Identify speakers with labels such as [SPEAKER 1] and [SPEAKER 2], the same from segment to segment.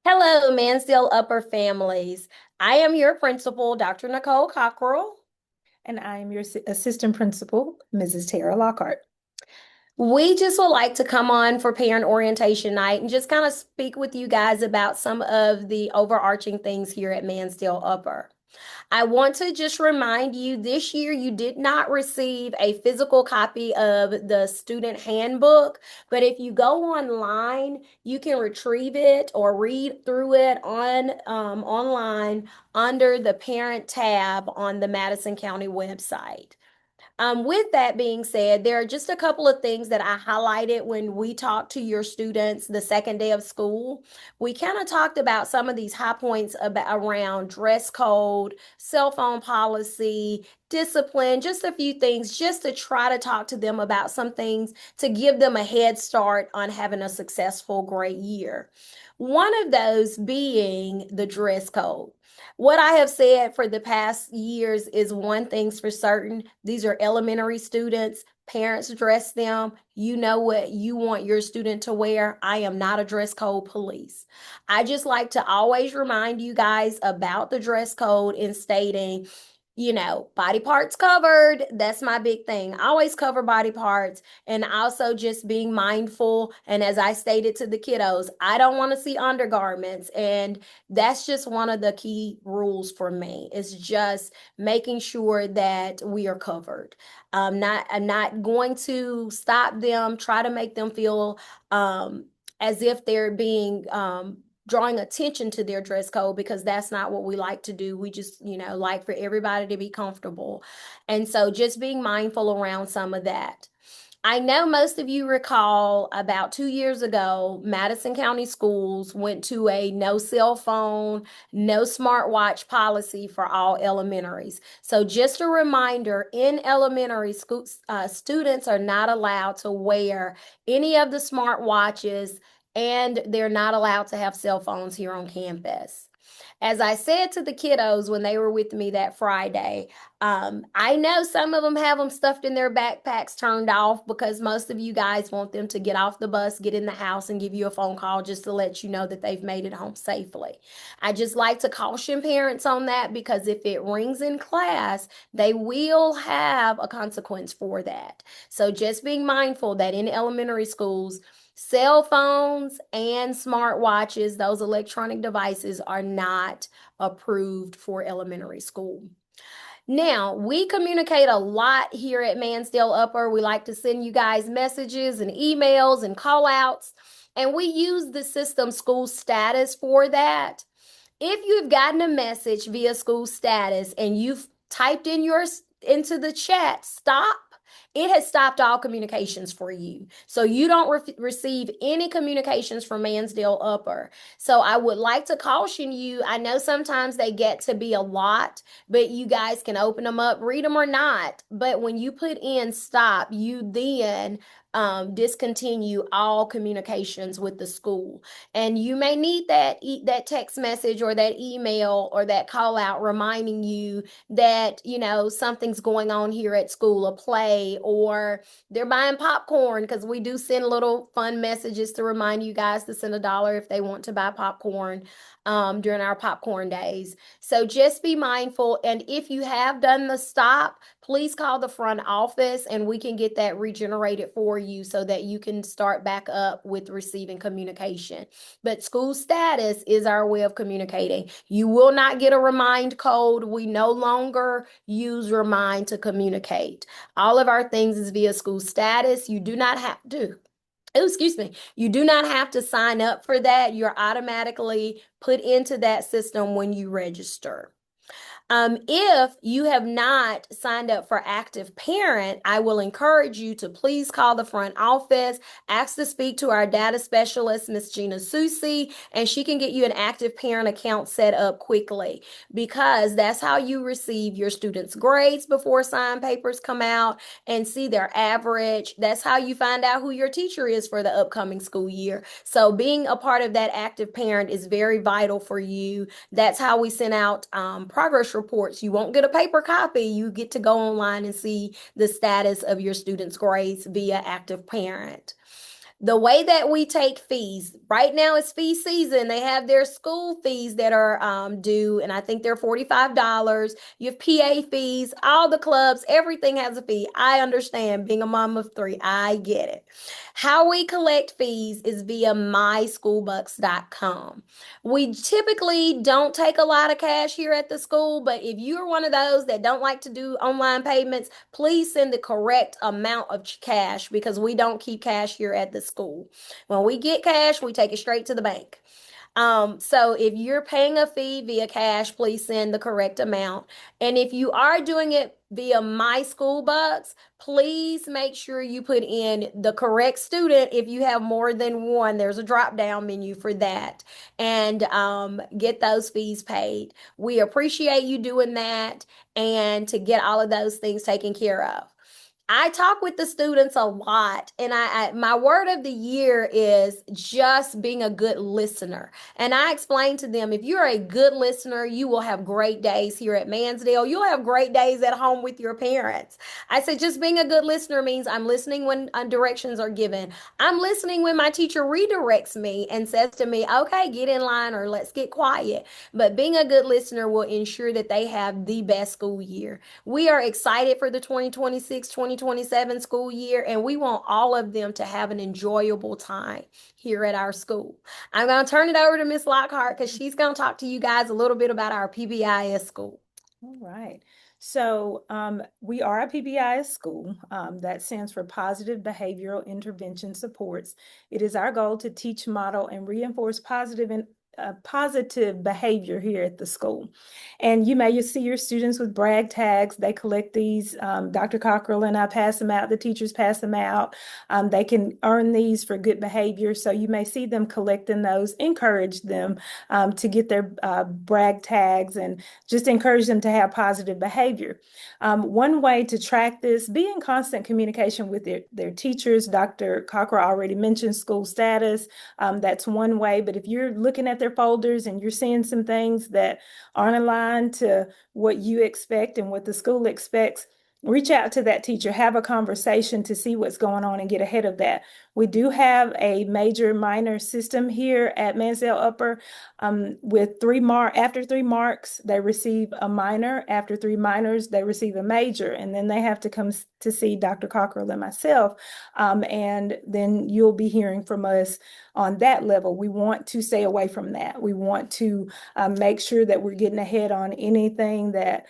[SPEAKER 1] Hello, Mansdale Upper Families. I am your principal, Dr. Nicole Cockrell.
[SPEAKER 2] And I am your assistant principal, Mrs. Tara Lockhart.
[SPEAKER 1] We just would like to come on for parent orientation night and just kind of speak with you guys about some of the overarching things here at Mansdale Upper. I want to just remind you this year you did not receive a physical copy of the student handbook, but if you go online, you can retrieve it or read through it online under the parent tab on the Madison County website. With that being said, there are just a couple of things that I highlighted when we talked to your students the second day of school. We kind of talked about some of these high points around dress code, cell phone policy, discipline, just a few things, just to try to talk to them about some things to give them a head start on having a successful, great year. One of those being the dress code. What I have said for the past years is one thing's for certain. These are elementary students. Parents dress them. You know what you want your student to wear. I am not a dress code police. I just like to always remind you guys about the dress code in stating, body parts covered. That's my big thing. I always cover body parts and also just being mindful. And as I stated to the kiddos, I don't want to see undergarments. And that's just one of the key rules for me. It's just making sure that we are covered. I'm not going to stop them, try to make them feel as if they're being drawing attention to their dress code because that's not what we like to do. We just, like for everybody to be comfortable. And so just being mindful around some of that. I know most of you recall about 2 years ago, Madison County Schools went to a no cell phone, no smartwatch policy for all elementaries. So, just a reminder in elementary school, students are not allowed to wear any of the smartwatches and they're not allowed to have cell phones here on campus. As I said to the kiddos when they were with me that Friday, I know some of them have them stuffed in their backpacks turned off because most of you guys want them to get off the bus, get in the house, and give you a phone call just to let you know that they've made it home safely. I just like to caution parents on that because if it rings in class, they will have a consequence for that. So just being mindful that in elementary schools, cell phones and smartwatches, those electronic devices, are not approved for elementary school. Now, we communicate a lot here at Mansdale Upper. We like to send you guys messages and emails and call outs, and we use the system school status for that. If you've gotten a message via school status and you've typed in yours into the chat, stop, it has stopped all communications for you. So you don't receive any communications from Mansdale Upper. So I would like to caution you. I know sometimes they get to be a lot, but you guys can open them up, read them or not. But when you put in stop, you then discontinue all communications with the school. And you may need that text message or that email or that call out reminding you that, something's going on here at school, a play, or they're buying popcorn because we do send little fun messages to remind you guys to send $1 if they want to buy popcorn during our popcorn days. So just be mindful. And if you have done the stop, please call the front office and we can get that regenerated for you so that you can start back up with receiving communication. But school status is our way of communicating. You will not get a remind code. We no longer use remind to communicate. All of our things is via school status. You do not have to. Oh, excuse me. You do not have to sign up for that. You're automatically put into that system when you register. If you have not signed up for Active Parent, I will encourage you to please call the front office, ask to speak to our data specialist, Miss Gina Susi, and she can get you an Active Parent account set up quickly because that's how you receive your students' grades before assigned papers come out and see their average. That's how you find out who your teacher is for the upcoming school year. So being a part of that Active Parent is very vital for you. That's how we send out progress reports. You won't get a paper copy. You get to go online and see the status of your students' grades via Active Parent. The way that we take fees right now is fee season. They have their school fees that are due, and I think they're $45. You have PA fees, all the clubs, everything has a fee. I understand being a mom of three, I get it. How we collect fees is via myschoolbucks.com. We typically don't take a lot of cash here at the school, but if you're one of those that don't like to do online payments, please send the correct amount of cash because we don't keep cash here at the school. When we get cash, we take it straight to the bank. So if you're paying a fee via cash, please send the correct amount. And if you are doing it via My School Bucks, please make sure you put in the correct student. If you have more than one, there's a drop down menu for that, and get those fees paid. We appreciate you doing that and to get all of those things taken care of. I talk with the students a lot, and my word of the year is just being a good listener. And I explain to them, if you're a good listener, you will have great days here at Mansdale. You'll have great days at home with your parents. I said, just being a good listener means I'm listening when directions are given. I'm listening when my teacher redirects me and says to me, okay, get in line or let's get quiet. But being a good listener will ensure that they have the best school year. We are excited for the 2026-2027 school year, and we want all of them to have an enjoyable time here at our school. I'm going to turn it over to Miss Lockhart because she's going to talk to you guys a little bit about our PBIS school.
[SPEAKER 2] All right. So we are a PBIS school. That stands for Positive Behavioral Intervention Supports. It is our goal to teach, model, and reinforce positive behavior here at the school. And you see your students with brag tags. They collect these. Dr. Cockrell and I pass them out. The teachers pass them out. They can earn these for good behavior. So you may see them collecting those. Encourage them to get their brag tags and just encourage them to have positive behavior. One way to track this, be in constant communication with their teachers. Dr. Cockrell already mentioned school status. That's one way. But if you're looking at their folders and you're seeing some things that aren't aligned to what you expect and what the school expects, reach out to that teacher, have a conversation to see what's going on and get ahead of that. We do have a major minor system here at Mansdale Upper. With after 3 marks, they receive a minor. After 3 minors, they receive a major. And then they have to come to see Dr. Cockrell and myself. And then you'll be hearing from us on that level. We want to stay away from that. We want to make sure that we're getting ahead on anything that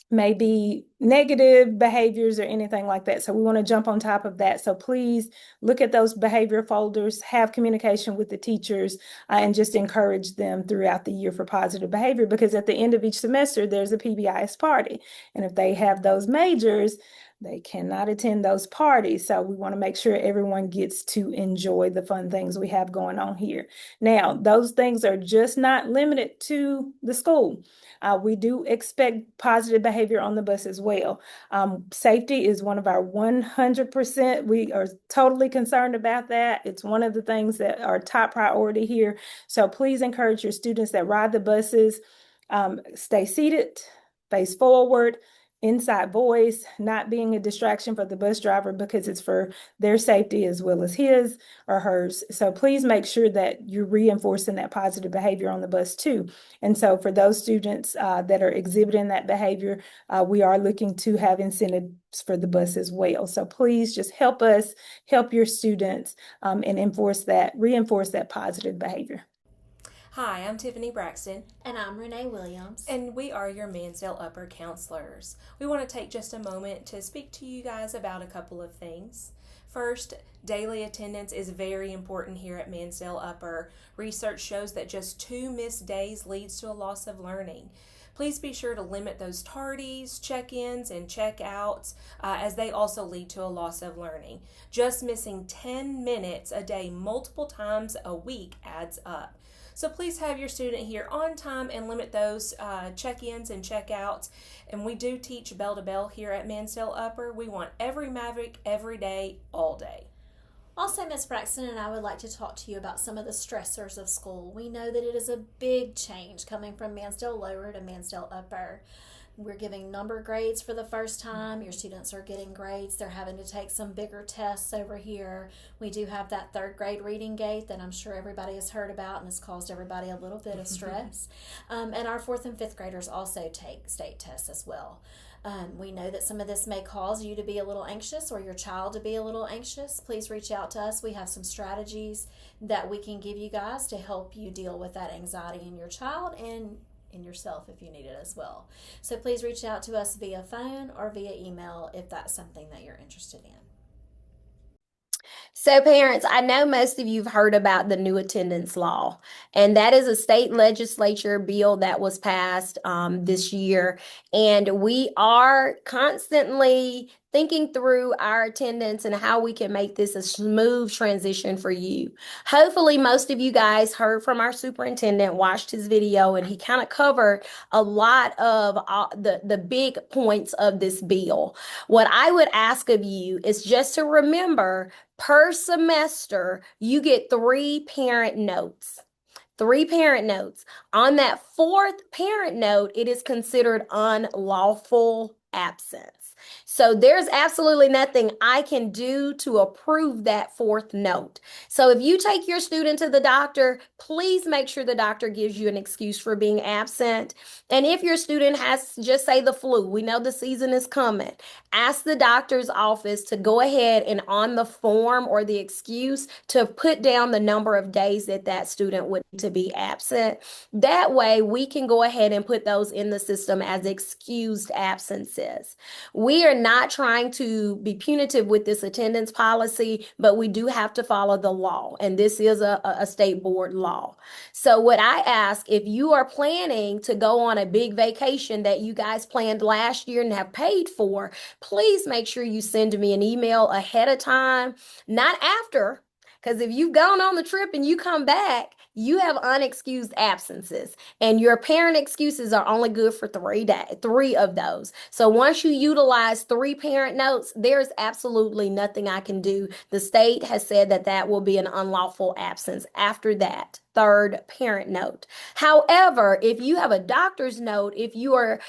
[SPEAKER 2] maybe negative behaviors or anything like that. So we want to jump on top of that. So please look at those behavior folders, have communication with the teachers, and just encourage them throughout the year for positive behavior, because at the end of each semester, there's a PBIS party. And if they have those majors, they cannot attend those parties. So we want to make sure everyone gets to enjoy the fun things we have going on here. Now, those things are just not limited to the school. We do expect positive behavior on the bus as well. Safety is one of our 100%. We are totally concerned about that. It's one of the things that are top priority here. So please encourage your students that ride the buses, stay seated, face forward, inside voice, not being a distraction for the bus driver, because it's for their safety as well as his or hers. So please make sure that you're reinforcing that positive behavior on the bus too. And so for those students that are exhibiting that behavior, we are looking to have incentives for the bus as well. So please just help us help your students and reinforce that positive behavior.
[SPEAKER 3] Hi, I'm Tiffany Braxton.
[SPEAKER 4] And I'm Renee Williams.
[SPEAKER 3] And we are your Mansdale Upper counselors. We want to take just a moment to speak to you guys about a couple of things. First, daily attendance is very important here at Mansdale Upper. Research shows that just 2 missed days leads to a loss of learning. Please be sure to limit those tardies, check-ins, and check-outs as they also lead to a loss of learning. Just missing 10 minutes a day multiple times a week adds up. So please have your student here on time and limit those check-ins and check-outs. And we do teach bell to bell here at Mansdale Upper. We want every Maverick every day, all day.
[SPEAKER 4] Also, Ms. Braxton and I would like to talk to you about some of the stressors of school. We know that it is a big change coming from Mansdale Lower to Mansdale Upper. We're giving number grades for the first time. Your students are getting grades. They're having to take some bigger tests over here. We do have that third grade reading gate that I'm sure everybody has heard about and has caused everybody a little bit of stress. And our fourth and fifth graders also take state tests as well. We know that some of this may cause you to be a little anxious or your child to be a little anxious. Please reach out to us. We have some strategies that we can give you guys to help you deal with that anxiety in your child and in yourself if you need it as well. So please reach out to us via phone or via email if that's something that you're interested in.
[SPEAKER 1] So parents, I know most of you have heard about the new attendance law, and that is a state legislature bill that was passed this year. And we are constantly thinking through our attendance and how we can make this a smooth transition for you. Hopefully, most of you guys heard from our superintendent, watched his video, and he kind of covered a lot of the big points of this bill. What I would ask of you is just to remember, per semester, you get 3 parent notes. 3 parent notes. On that 4th parent note, it is considered unlawful absence. So there's absolutely nothing I can do to approve that 4th note. So if you take your student to the doctor, please make sure the doctor gives you an excuse for being absent. And if your student has, just say, the flu, we know the season is coming, ask the doctor's office to go ahead and on the form or the excuse to put down the number of days that that student would need to be absent. That way we can go ahead and put those in the system as excused absences. We are not trying to be punitive with this attendance policy, but we do have to follow the law, and this is a state board law. So what I ask, if you are planning to go on a big vacation that you guys planned last year and have paid for, please make sure you send me an email ahead of time, not after. Because if you've gone on the trip and you come back, you have unexcused absences, and your parent excuses are only good for 3 days, 3 of those. So once you utilize 3 parent notes, there's absolutely nothing I can do. The state has said that that will be an unlawful absence after that 3rd parent note. However, if you have a doctor's note, if you are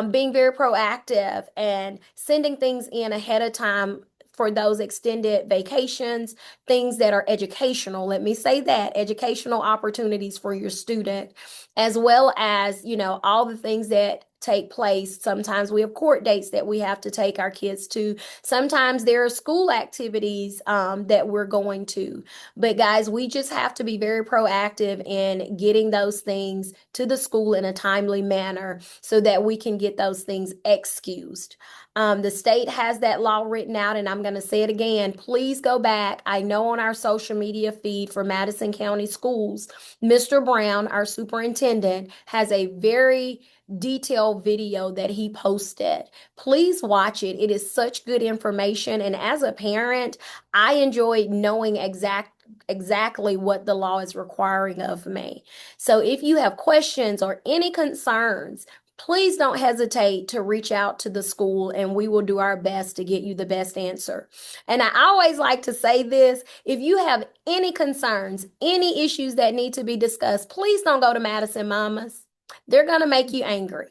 [SPEAKER 1] being very proactive and sending things in ahead of time for those extended vacations, things that are educational, let me say that, educational opportunities for your student, as well as, all the things that take place. Sometimes we have court dates that we have to take our kids to. Sometimes there are school activities that we're going to. But guys, we just have to be very proactive in getting those things to the school in a timely manner so that we can get those things excused. The state has that law written out, and I'm going to say it again. Please go back. I know on our social media feed for Madison County Schools, Mr. Brown, our superintendent, has a very detailed video that he posted. Please watch it. It is such good information. And as a parent, I enjoy knowing exactly what the law is requiring of me. So if you have questions or any concerns, please don't hesitate to reach out to the school, and we will do our best to get you the best answer. And I always like to say this, if you have any concerns, any issues that need to be discussed, please don't go to Madison Mamas. They're going to make you angry.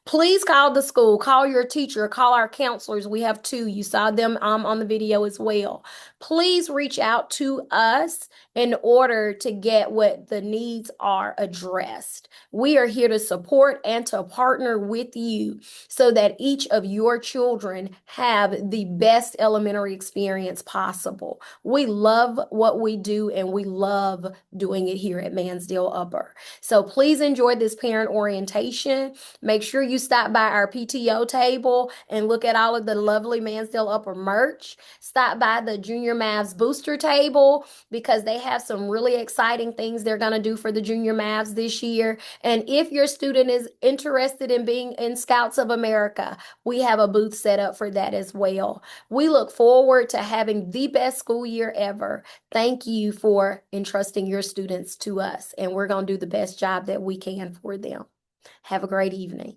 [SPEAKER 1] Please call the school, call your teacher, call our counselors. We have 2. You saw them on the video as well. Please reach out to us in order to get what the needs are addressed. We are here to support and to partner with you so that each of your children have the best elementary experience possible. We love what we do, and we love doing it here at Mansdale Upper. So please enjoy this parent orientation. Make sure you stop by our PTO table and look at all of the lovely Mansdale Upper merch. Stop by the Junior Mavs booster table because they have some really exciting things they're going to do for the Junior Mavs this year. And if your student is interested in being in Scouts of America, we have a booth set up for that as well. We look forward to having the best school year ever. Thank you for entrusting your students to us, and we're going to do the best job that we can for them. Have a great evening.